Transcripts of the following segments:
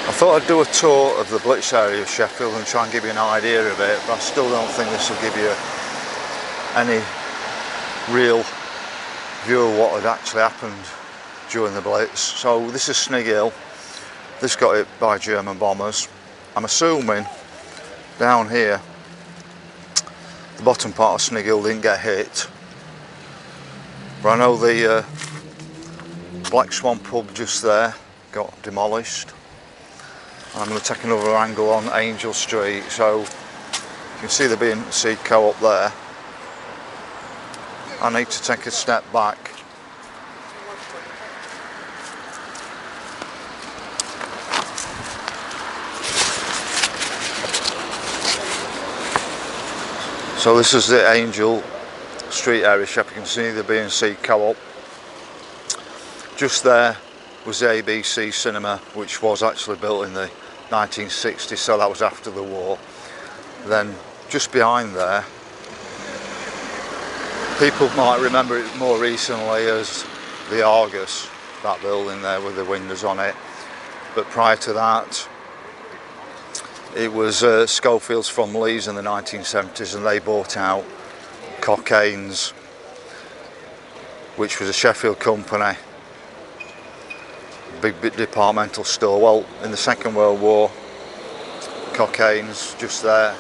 I thought I'd do a tour of the Blitz area of Sheffield and try and give you an idea of it, but I still don't think this will give you any real view of what had actually happened during the Blitz. So this is Snig Hill. This got hit by German bombers. I'm assuming down here the bottom part of Snig Hill didn't get hit, but I know the Black Swan pub just there got demolished. I'm going to take another angle on Angel Street, so you can see the B&C Co-op there. I need to take a step back. So this is the Angel Street area shop. You can see the B&C Co-op. Just there was the ABC cinema, which was actually built in the 1960s, so that was after the war. Then just behind there, people might remember it more recently as the Argus, that building there with the windows on it, but prior to that it was Schofields from Leeds in the 1970s, and they bought out Cockane's, which was a Sheffield company, big departmental store. Well, in the Second World War, Cockane's just there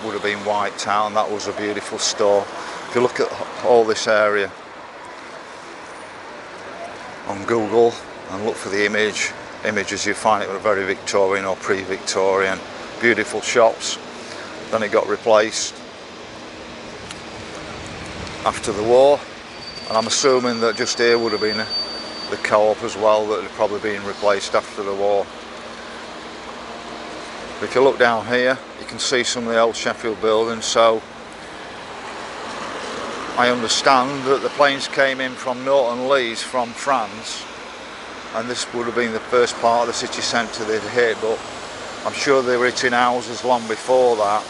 would have been wiped out, and that was a beautiful store. If you look at all this area on Google and look for the images, you find it was very Victorian or pre-Victorian. Beautiful shops. Then it got replaced after the war, and I'm assuming that just here would have been the Co-op as well, that had probably been replaced after the war. If you look down here, you can see some of the old Sheffield buildings. So I understand that the planes came in from Norton Leeds from France, and this would have been the first part of the city centre they'd hit, but I'm sure they were hitting houses long before that.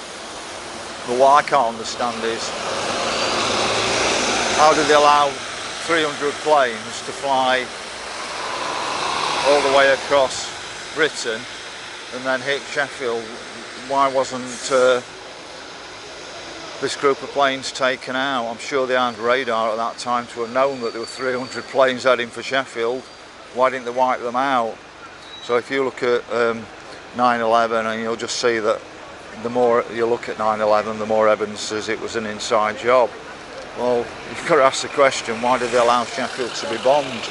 But what I can't understand is, how did they allow 300 planes to fly all the way across Britain and then hit Sheffield? Why wasn't this group of planes taken out? I'm sure they had radar at that time to have known that there were 300 planes heading for Sheffield. Why didn't they wipe them out? So if you look at 9/11, and you'll just see that the more you look at 9/11, the more evidence is it was an inside job. Well, you've got to ask the question, why did they allow Sheffield to be bombed?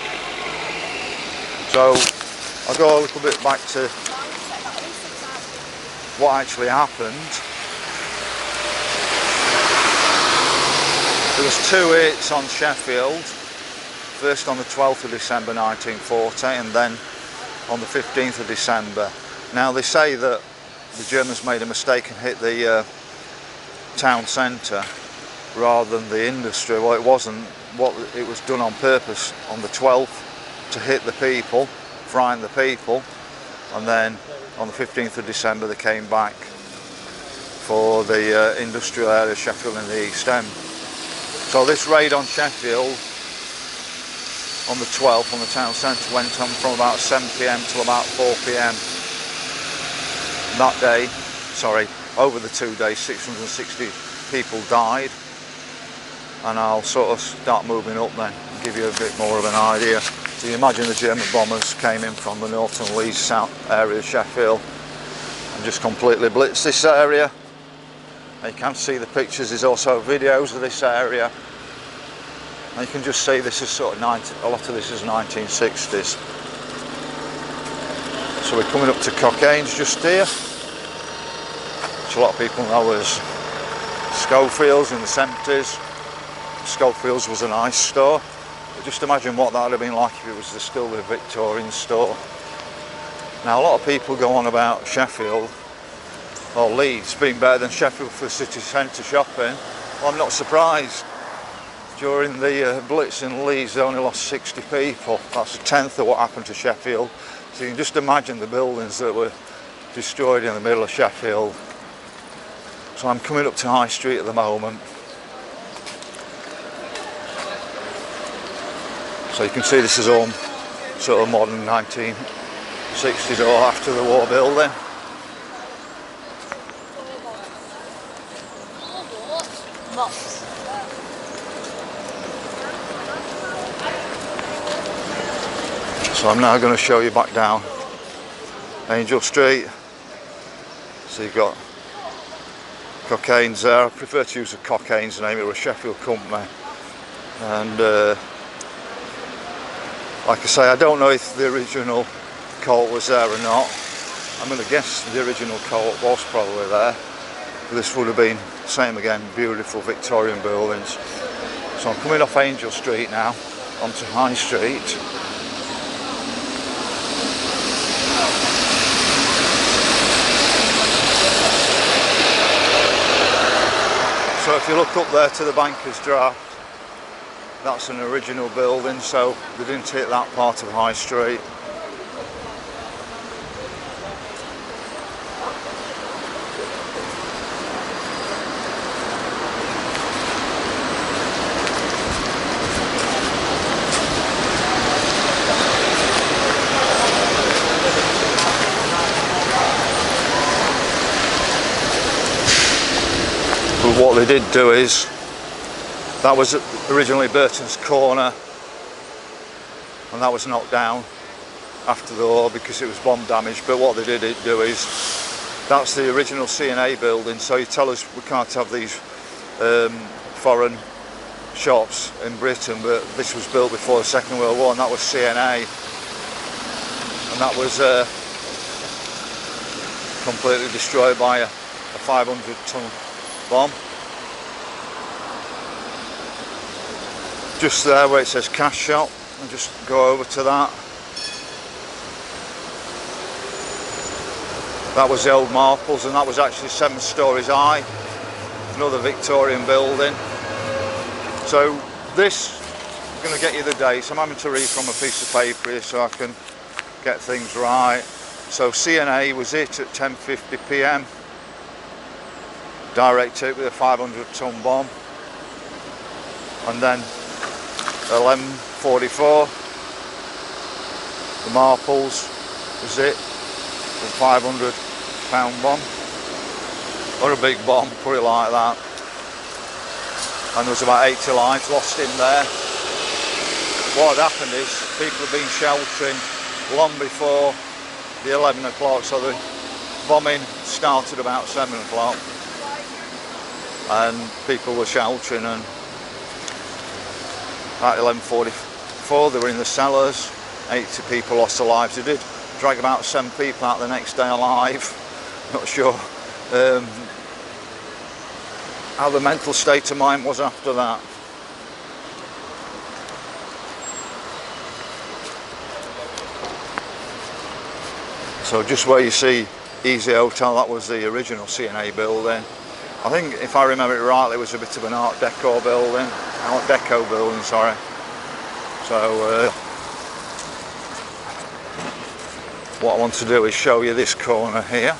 So I'll go a little bit back to what actually happened. There was 2 hits on Sheffield, first on the 12th of December 1940 and then on the 15th of December. Now they say that the Germans made a mistake and hit the town centre rather than the industry. Well, it wasn't. It was done on purpose on the 12th to hit the people, frighten the people, and then on the 15th of December they came back for the industrial area of Sheffield in the East End. So this raid on Sheffield on the 12th on the town centre went on from about 7 PM till about 4 PM. That day, over the 2 days, 660 people died. And I'll sort of start moving up then and give you a bit more of an idea. So you imagine the German bombers came in from the Norton Leeds south area of Sheffield and just completely blitzed this area. And you can see the pictures. There's also videos of this area, and you can just see this is sort of a lot of this is 1960s. So we're coming up to Cockane's just here, which a lot of people know as Schofields in the 70s. Schofields was a nice store. But just imagine what that would have been like if it was still the Victorian store. Now a lot of people go on about Sheffield or Leeds being better than Sheffield for city centre shopping. Well, I'm not surprised. During the Blitz in Leeds they only lost 60 people. That's a tenth of what happened to Sheffield. So you can just imagine the buildings that were destroyed in the middle of Sheffield. So I'm coming up to High Street at the moment. So you can see this is all sort of modern 19 60s or after the war building. So I'm now going to show you back down Angel Street. So you've got Cocaine's there. I prefer to use the Cocaine's name, it was a Sheffield company. And like I say, I don't know if the original court was there or not. I'm going to guess the original court was probably there. But this would have been, same again, beautiful Victorian buildings. So I'm coming off Angel Street now, onto High Street. So if you look up there to the Banker's Draft, that's an original building, so they didn't hit that part of High Street. But what they did do is, that was originally Burton's Corner, and that was knocked down after the war because it was bomb damaged. But what they did do is, that's the original C&A building, so you tell us we can't have these foreign shops in Britain, but this was built before the Second World War, and that was C&A, and that was completely destroyed by a 500-ton bomb. Just there where it says cash shop, and just go over to that. That was the old Marples, and that was actually 7 stories high. Another Victorian building. So this, I'm going to get you the dates. I'm having to read from a piece of paper here so I can get things right. So C&A was it at 10:50 PM. Direct hit with a 500-ton bomb. And then 11:44, the Marples was it, a 500-pound bomb, or a big bomb, put it like that. And there was about 80 lives lost in there. What had happened is people had been sheltering long before the 11 o'clock, so the bombing started about 7 o'clock, and people were sheltering, and at 11:44 they were in the cellars. 80 people lost their lives. They did drag about 7 people out the next day alive. Not sure how the mental state of mind was after that. So just where you see Easy Hotel, that was the original C&A building. I think, if I remember it rightly, it was a bit of an Art Deco building, sorry. So what I want to do is show you this corner here.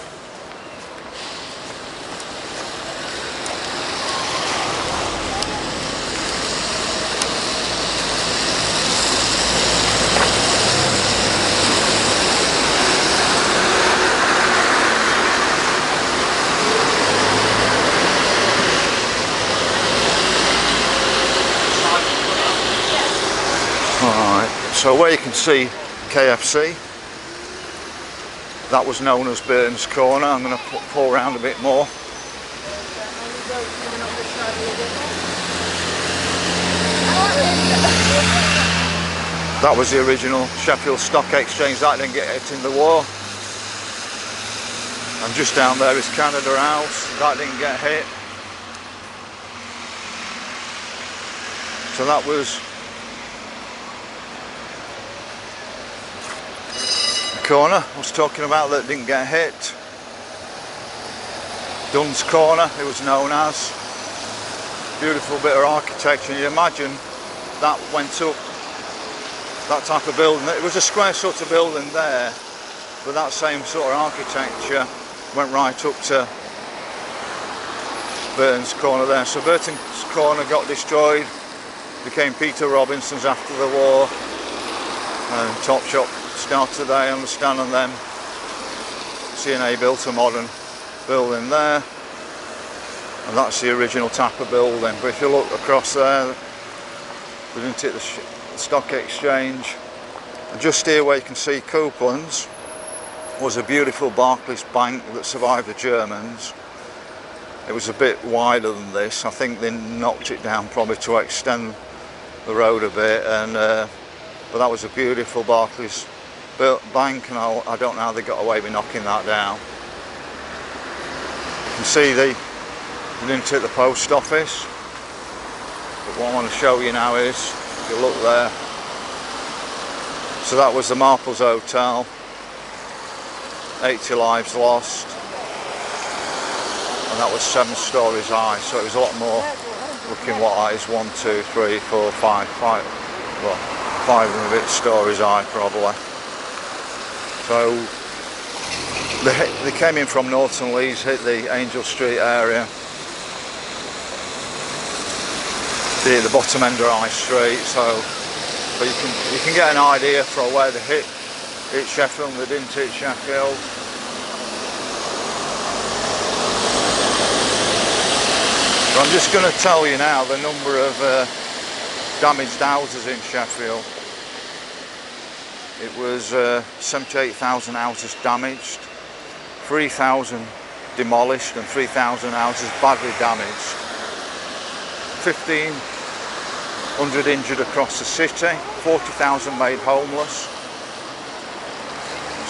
So where you can see KFC, that was known as Burton's Corner. I'm going to pull around a bit more. That was the original Sheffield Stock Exchange. That didn't get hit in the war. And just down there is Canada House. That didn't get hit. So that was corner I was talking about that didn't get hit. Dunn's Corner, it was known as. Beautiful bit of architecture. You imagine that went up, that type of building. It was a square sort of building there, but that same sort of architecture went right up to Burton's Corner there. So Burton's Corner got destroyed, became Peter Robinson's after the war, and Topshop start today, I understand, and then CNA built a modern building there, and that's the original type of building. But if you look across there, we didn't take the stock exchange, and just here where you can see Couplands was a beautiful Barclays bank that survived the Germans. It was a bit wider than this. I think they knocked it down probably to extend the road a bit, and but that was a beautiful Barclays bank, and I don't know how they got away with knocking that down. You can see they didn't take the post office, but what I want to show you now is, if you look there, so that was the Marples Hotel, 80 lives lost, and that was 7 stories high, so it was a lot more. Looking what that is, 1, 2, 3, 4, 5, well, 5 and a bit stories high probably. So they came in from Norton Leeds, hit the Angel Street area, hit the bottom end of High Street. So, but you can get an idea from where they hit Sheffield and they didn't hit Sheffield. So I'm just going to tell you now the number of damaged houses in Sheffield. It was 78,000 houses damaged, 3,000 demolished and 3,000 houses badly damaged. 1,500 injured across the city, 40,000 made homeless.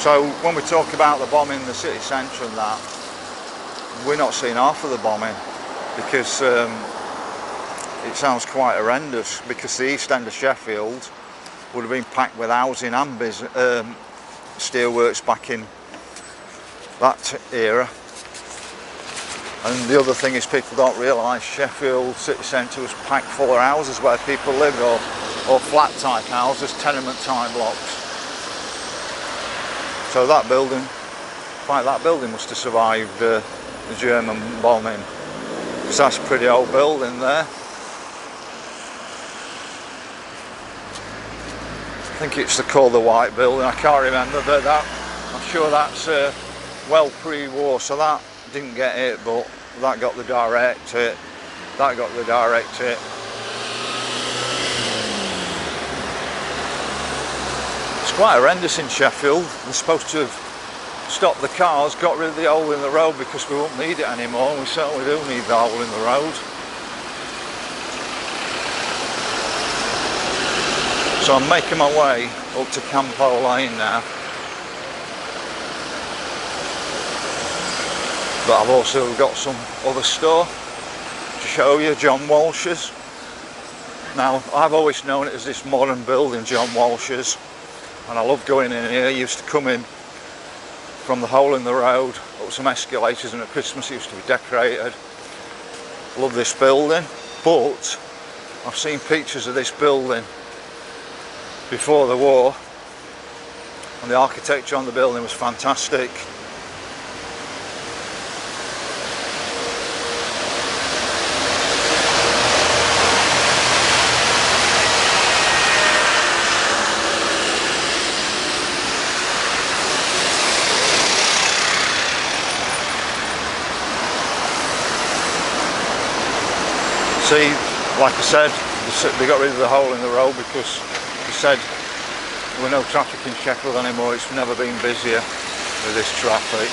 So when we talk about the bombing in the city centre and that, we're not seeing half of the bombing, because it sounds quite horrendous, because the east end of Sheffield would have been packed with housing and steelworks back in that era. And the other thing is, people don't realise Sheffield city centre was packed full of houses where people lived, or flat type houses, tenement type blocks. So that building, must have survived the German bombing, because that's a pretty old building there. I think it's called the White Building, I can't remember, but I'm sure that's well pre-war, so that didn't get hit, but that got the direct hit, that got the direct hit. It's quite horrendous in Sheffield. They're supposed to have stopped the cars, got rid of the hole in the road, because we won't need it anymore, and we certainly do need the hole in the road. So I'm making my way up to Campo Lane now. But I've also got some other store to show you, John Walsh's. Now, I've always known it as this modern building, John Walsh's, and I love going in here. I used to come in from the hole in the road, up some escalators, and at Christmas it used to be decorated. Love this building, but I've seen pictures of this building before the war, and the architecture on the building was fantastic. See, like I said, they got rid of the hole in the road because they said there were no traffic in Sheffield anymore. It's never been busier with this traffic.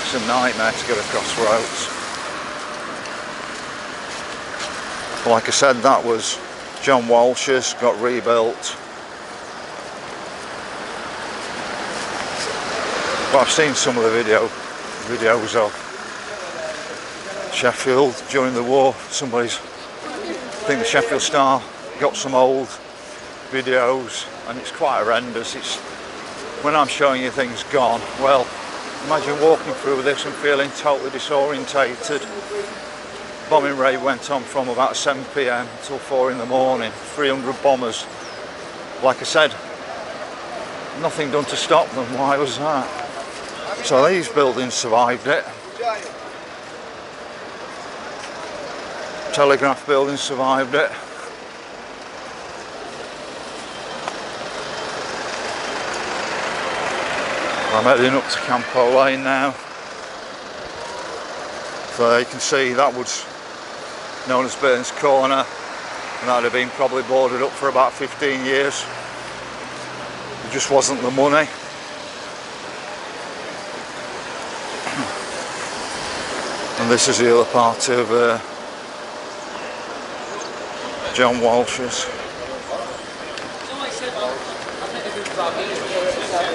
It's a nightmare to get across roads. Like I said, that was John Walsh's, got rebuilt. Well, I've seen some of the videos of Sheffield during the war. I think the Sheffield Star got some old videos, and it's quite horrendous. It's, when I'm showing you things gone, well, imagine walking through this and feeling totally disorientated. Bombing raid went on from about 7 PM until 4 in the morning, 300 bombers. Like I said, nothing done to stop them. Why was that? So these buildings survived it. Telegraph building survived it. I'm heading up to Campo Lane now. So you can see that was known as Burns Corner, and that had been probably boarded up for about 15 years. It just wasn't the money. And this is the other part of John Walsh's.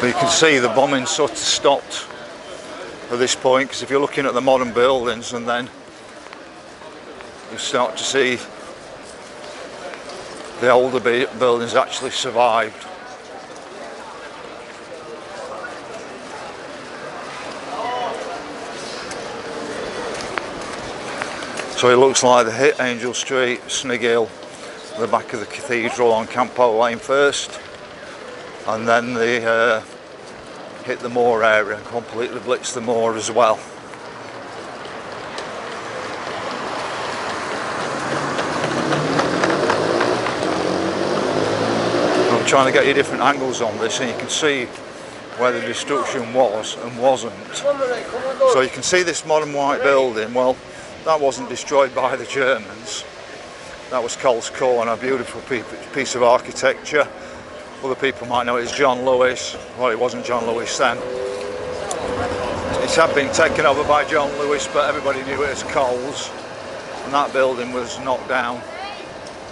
But you can see the bombing sort of stopped at this point, because if you're looking at the modern buildings, and then you start to see the older buildings actually survived. So it looks like they hit Angel Street, Snig Hill, the back of the cathedral on Campo Lane first, and then they hit the moor area and completely blitzed the moor as well. I'm trying to get you different angles on this, and you can see where the destruction was and wasn't. So you can see this modern white building. Well, that wasn't destroyed by the Germans. That was Cole's Corner, a beautiful piece of architecture. Other people might know it as John Lewis. Well, it wasn't John Lewis then. It had been taken over by John Lewis, but everybody knew it as Cole's. And that building was knocked down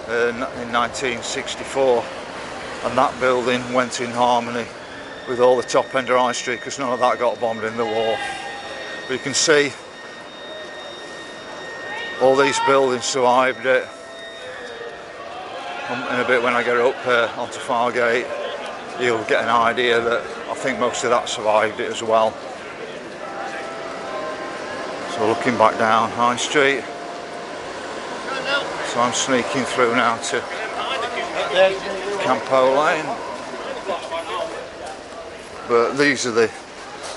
in 1964. And that building went in harmony with all the top end of High Street, because none of that got bombed in the war. But you can see all these buildings survived it. In a bit, when I get up onto Fargate, you'll get an idea that I think most of that survived it as well. So looking back down High Street, so I'm sneaking through now to Campo Lane. But these are the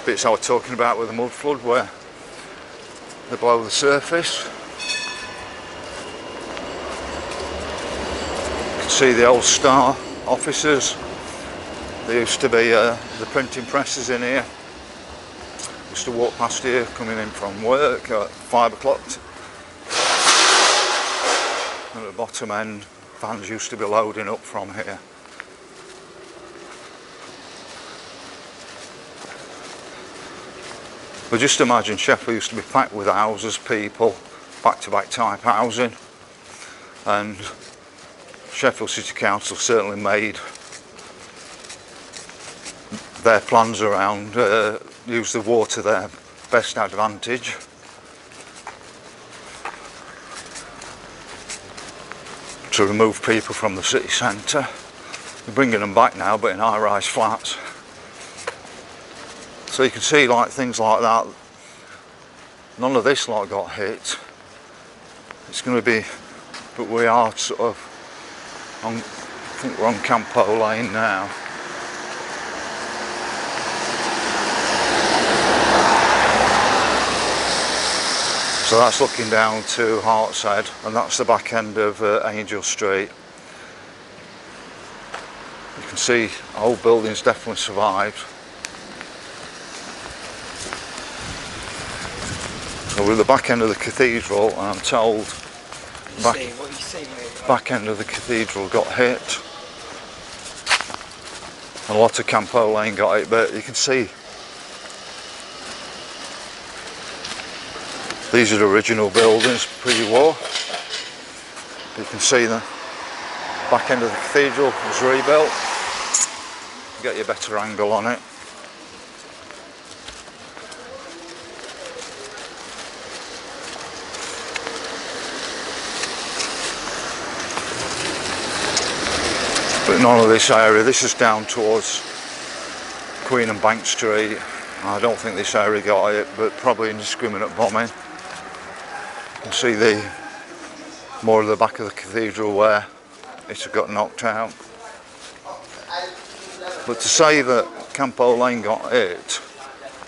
bits I was talking about with the mud flood, where they're below the surface. See the old Star offices. There used to be the printing presses in here. Used to walk past here coming in from work at 5 o'clock. And at the bottom end, vans used to be loading up from here. But just imagine, Sheffield used to be packed with houses, people, back-to-back type housing, and Sheffield City Council certainly made their plans around use the war to their best advantage. To remove people from the city centre. They're bringing them back now, but in high-rise flats. So you can see, like, things like that. None of this lot got hit. It's going to be, but we are sort of I think we're on Campo Lane now. So that's looking down to Hartshead, and that's the back end of Angel Street. You can see old buildings definitely survived. So we're at the back end of the cathedral, and I'm told back end of the cathedral got hit. A lot of Campo Lane got hit, but you can see these are the original buildings pre-war. You can see the back end of the cathedral was rebuilt. Get you a better angle on it. But none of this area, this is down towards Queen and Bank Street. I don't think this area got it, but probably indiscriminate bombing. You can see the more of the back of the cathedral where it had got knocked out. But to say that Campo Lane got hit,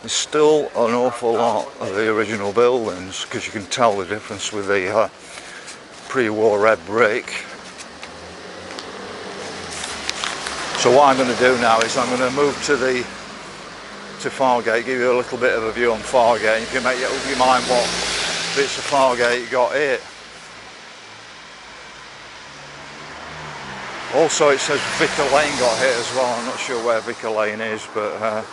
there's still an awful lot of the original buildings, because you can tell the difference with the pre-war red brick. So what I'm going to do now is I'm going to move to the to Fargate, give you a little bit of a view on Fargate, and you can make up your mind what bits of Fargate got hit. Also it says Vicar Lane got hit as well. I'm not sure where Vicar Lane is, but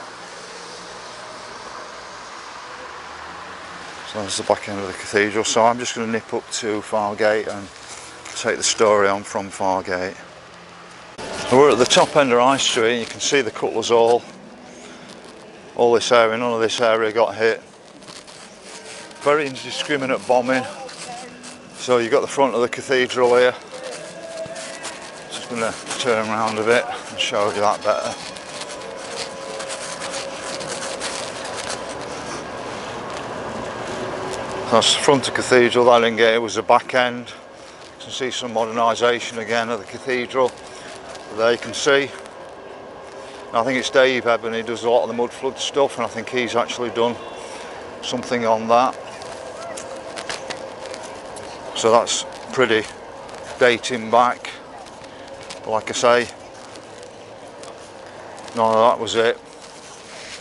so that's the back end of the cathedral. So I'm just going to nip up to Fargate and take the story on from Fargate. We're at the top end of High Street, and you can see the Cutlers Hall. All this area, none of this area got hit. Very indiscriminate bombing. So you've got the front of the cathedral here. Just going to turn around a bit and show you that better. That's the front of the cathedral. That didn't get it, was the back end. You can see some modernisation again of the cathedral. There you can see. I think it's Dave Eben, he does a lot of the mud flood stuff, and I think he's actually done something on that. So that's pretty dating back. But like I say, none of that was it.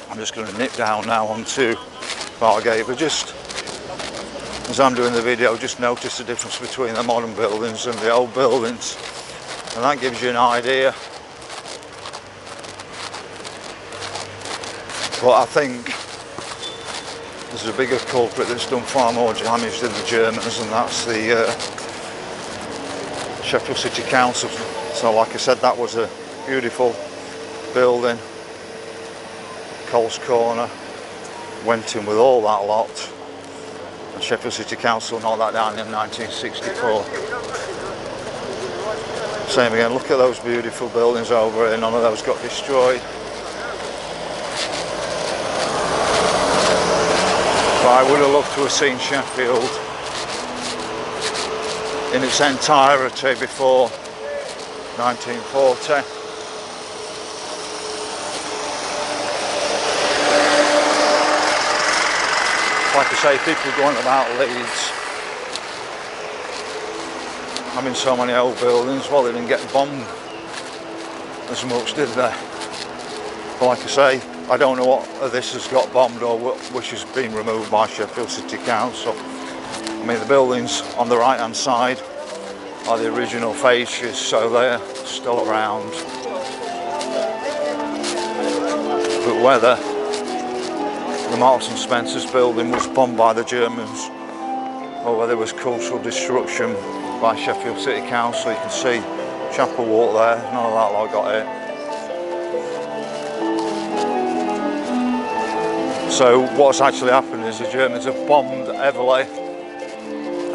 I'm just going to nip down now onto Fargate, but just as I'm doing the video, just notice the difference between the modern buildings and the old buildings, and that gives you an idea. But I think there's a bigger culprit that's done far more damage than the Germans, and that's the Sheffield City Council. So like I said, that was a beautiful building. Coles Corner went in with all that lot, and Sheffield City Council knocked that down in 1964. Same again, look at those beautiful buildings over here, none of those got destroyed. I would have loved to have seen Sheffield in its entirety before 1940. Like I say, people going about Leeds, I mean, so many old buildings, well, they didn't get bombed as much, did they? But like I say, I don't know what of this has got bombed or which has been removed by Sheffield City Council. I mean, the buildings on the right hand side are the original fascias, so they're still around. But whether the Marks and Spencer's building was bombed by the Germans or whether it was cultural destruction by Sheffield City Council, you can see Chapel Walk there, none of that lot got hit. So what's actually happened is the Germans have bombed heavily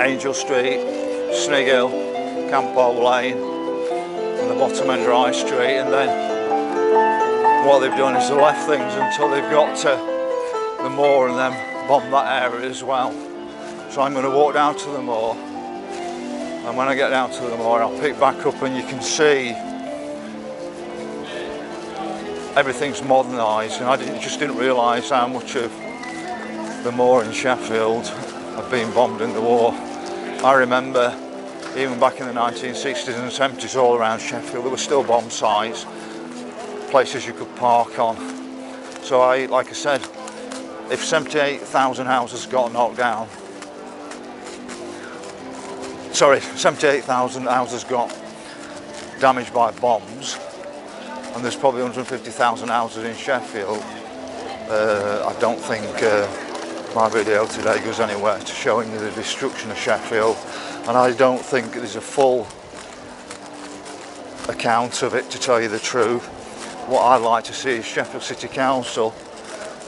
Angel Street, Snig Hill, Campo Lane and the bottom end of High Street, and then what they've done is they left things until they've got to the moor and then bombed that area as well. So I'm going to walk down to the moor, and when I get down to the moor I'll pick back up, and you can see everything's modernised, and I just didn't realise how much of the moor in Sheffield had been bombed in the war. I remember even back in the 1960s and 70s all around Sheffield there were still bomb sites, places you could park on. So like I said, if 78,000 houses got knocked down, 78,000 houses got damaged by bombs, and there's probably 150,000 houses in Sheffield, I don't think my video today goes anywhere to showing you the destruction of Sheffield, and I don't think there's a full account of it, to tell you the truth. What I'd like to see is Sheffield City Council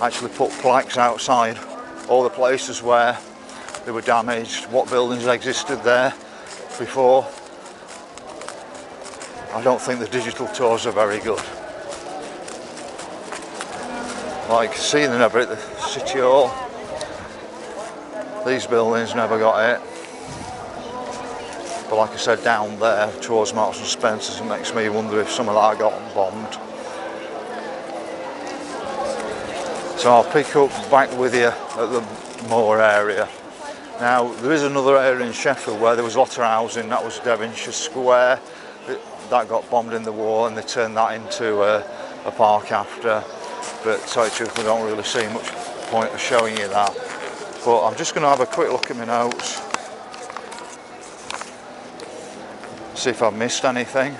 actually put plaques outside all the places where they were damaged, what buildings existed there before. I don't think the digital tours are very good. Like you see, they're never at the City Hall. These buildings never got hit. But like I said, down there towards Marks and Spencer's, it makes me wonder if some of that got bombed. So I'll pick up back with you at the moor area. Now there is another area in Sheffield where there was a lot of housing, that was Devonshire Square. That got bombed in the war and they turned that into a park after. but to tell you the truth, I don't really see much point of showing you that. But I'm just going to have a quick look at my notes, see if I've missed anything.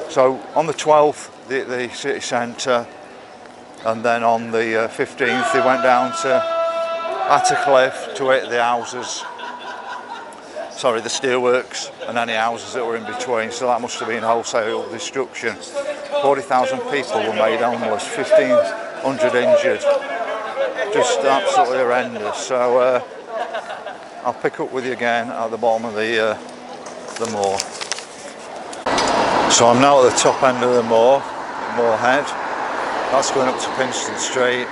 So on the 12th, the city centre, and then on the 15th they went down to Attercliffe to hit the houses, sorry, the steelworks and any houses that were in between, so that must have been wholesale destruction. 40,000 people were made homeless, 1,500 injured, just absolutely horrendous. So I'll pick up with you again at the bottom of the moor. So I'm now at the top end of the moor, Moorhead. That's going up to Pinston Street.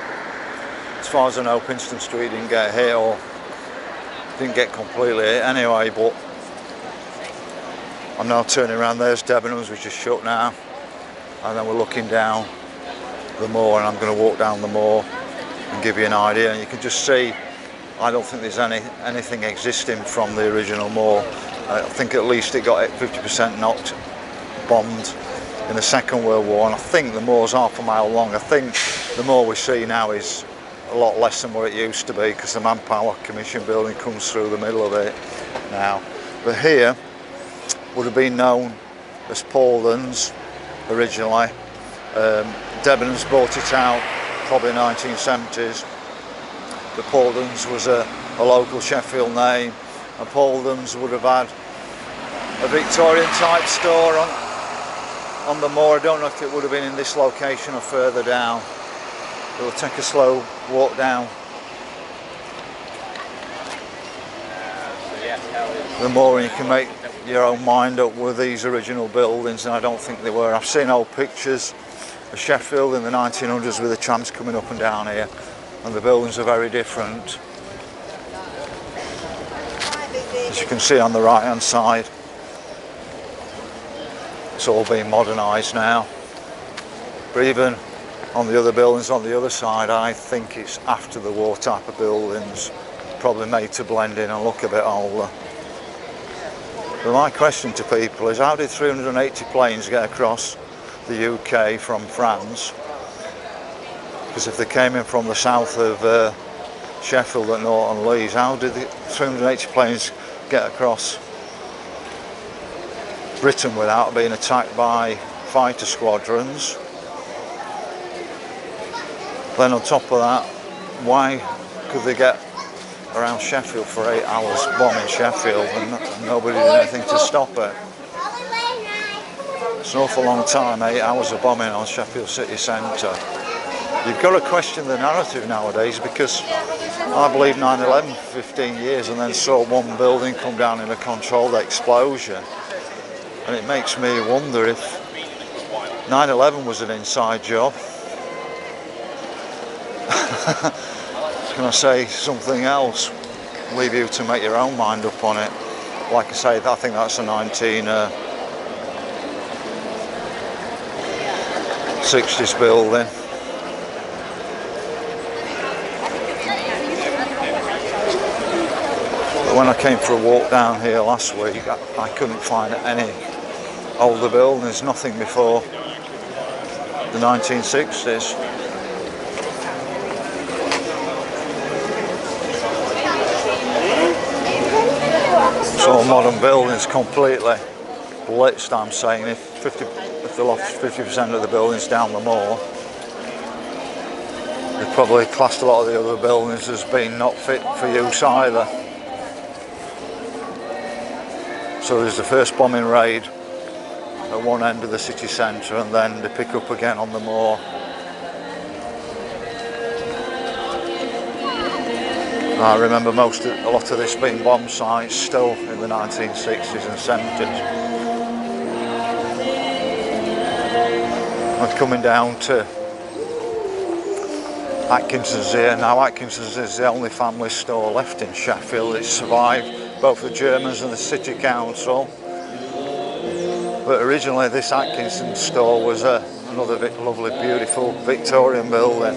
As far as I know, Pinston Street didn't get hit, or didn't get completely hit anyway, but I'm now turning around. There's Debenhams, which is shut now, and then we're looking down the moor, and I'm going to walk down the moor and give you an idea. And you can just see, I don't think there's anything existing from the original moor. I think at least it got 50% knocked, bombed in the Second World War, and I think the moor's half a mile long. I think the moor we see now is a lot less than what it used to be, because the Manpower Commission building comes through the middle of it now. But here would have been known as Pauldon's originally. Debenhams bought it out probably 1970s. But Pauldon's was a local Sheffield name, and Pauldon's would have had a Victorian type store on the moor. I don't know if it would have been in this location or further down. We'll take a slow walk down the moor, and you can make your own mind up with these original buildings, and I don't think they were. I've seen old pictures of Sheffield in the 1900s with the trams coming up and down here, and the buildings are very different. As you can see on the right hand side, it's all been modernised now. But even on the other buildings on the other side, I think it's after the war type of buildings, probably made to blend in and look a bit older. But my question to people is, how did 380 planes get across the UK from France? Because if they came in from the south of Sheffield at Norton Lees, how did the 380 planes get across Britain without being attacked by fighter squadrons? Then on top of that, why could they get around Sheffield for 8 hours bombing Sheffield and nobody did anything to stop it? It's an awful long time, 8 hours of bombing on Sheffield city centre. You've got to question the narrative nowadays, because I believe 9/11 for 15 years and then saw one building come down in a controlled explosion, and it makes me wonder if 9/11 was an inside job. Can I say something else? Leave you to make your own mind up on it. Like I say, I think that's a 1960s building. But when I came for a walk down here last week, I couldn't find any older buildings, nothing before the 1960s. So modern buildings completely blitzed. I'm saying if they lost 50% of the buildings down the moor, they probably classed a lot of the other buildings as being not fit for use either. So there's the first bombing raid at one end of the city centre, and then they pick up again on the moor. I remember a lot of this being bomb sites still in the 1960s and 70s. And coming down to Atkinson's here. Now Atkinson's is the only family store left in Sheffield. It's survived both the Germans and the City Council. But originally this Atkinson store was another lovely, beautiful Victorian building.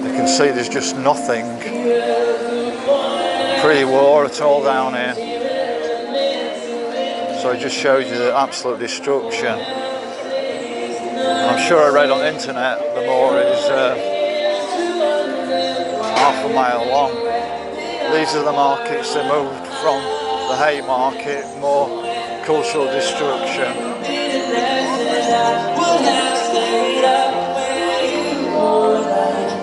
You can see there's just nothing pre-war at all down here. So it just shows you the absolute destruction. I'm sure I read on the internet the moor is half a mile long. These are the markets they moved from the Haymarket, more cultural destruction.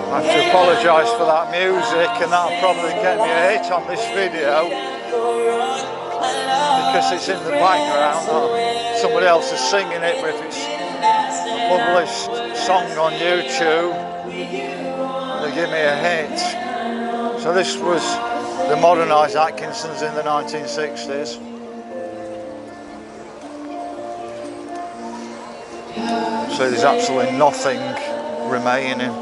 I have to apologise for that music, and that'll probably get me a hit on this video because it's in the background. Somebody else is singing it, but if it's a published song on YouTube, they give me a hit. So this was the modernised Atkinsons in the 1960s. So there's absolutely nothing remaining.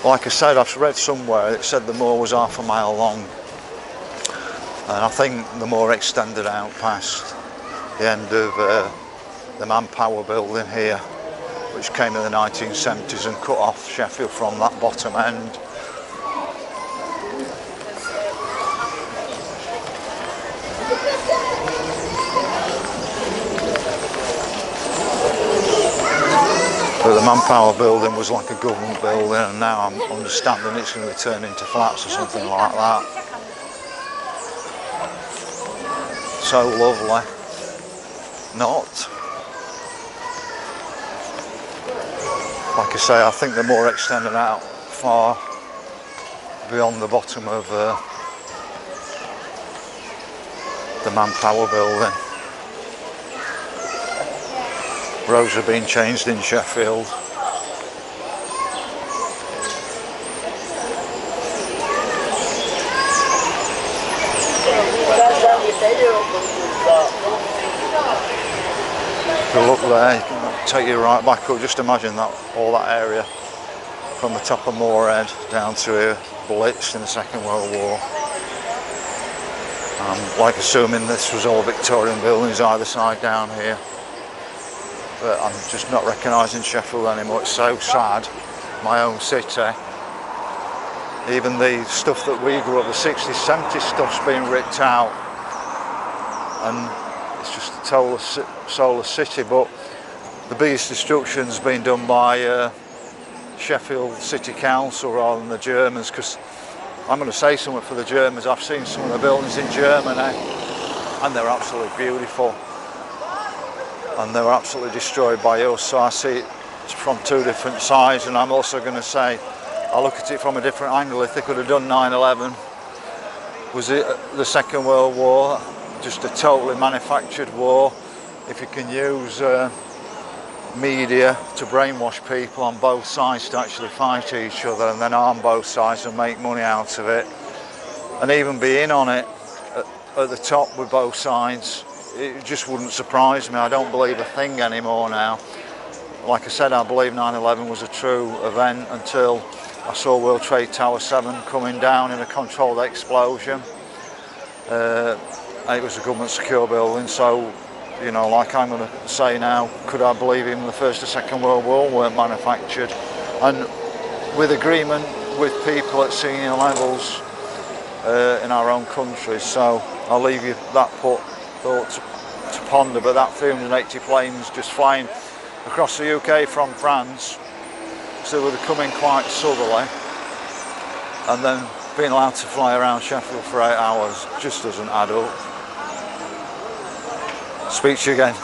Like I said, I've read somewhere it said the moor was half a mile long, and I think the moor extended out past the end of the Manpower building here, which came in the 1970s and cut off Sheffield from that bottom end. But the Manpower building was like a government building, and now I'm understanding it's going to be turned into flats or something like that. So lovely. Not. Like I say, I think the moor extended out far beyond the bottom of the Manpower building. Roads are being changed in Sheffield. If you look there, you can take you right back up. Just imagine that, all that area from the top of Moorhead down to Blitz in the Second World War. Like assuming this was all Victorian buildings either side down here. But I'm just not recognising Sheffield anymore. It's so sad. My own city. Even the stuff that we grew up, the 60s, 70s stuff's been ripped out, and it's just a total soulless city. But the biggest destruction's been done by Sheffield City Council rather than the Germans, because I'm going to say something for the Germans. I've seen some of the buildings in Germany and they're absolutely beautiful. And they were absolutely destroyed by us, so I see it from two different sides. And I'm also going to say, I look at it from a different angle. If they could have done 9/11, was it the Second World War, just a totally manufactured war? If you can use media to brainwash people on both sides to actually fight each other, and then arm both sides and make money out of it, and even be in on it at the top with both sides, it just wouldn't surprise me. I don't believe a thing anymore now. Like I said, I believe 9/11 was a true event until I saw World Trade Tower 7 coming down in a controlled explosion. It was a government secure building, so, you know, like I'm going to say now, could I believe even the First or Second World War weren't manufactured? And with agreement with people at senior levels in our own countries. So I'll leave you that thought to ponder. But that 380 planes just flying across the UK from France, so they were coming quite southerly, and then being allowed to fly around Sheffield for 8 hours just doesn't add up. Speak to you again.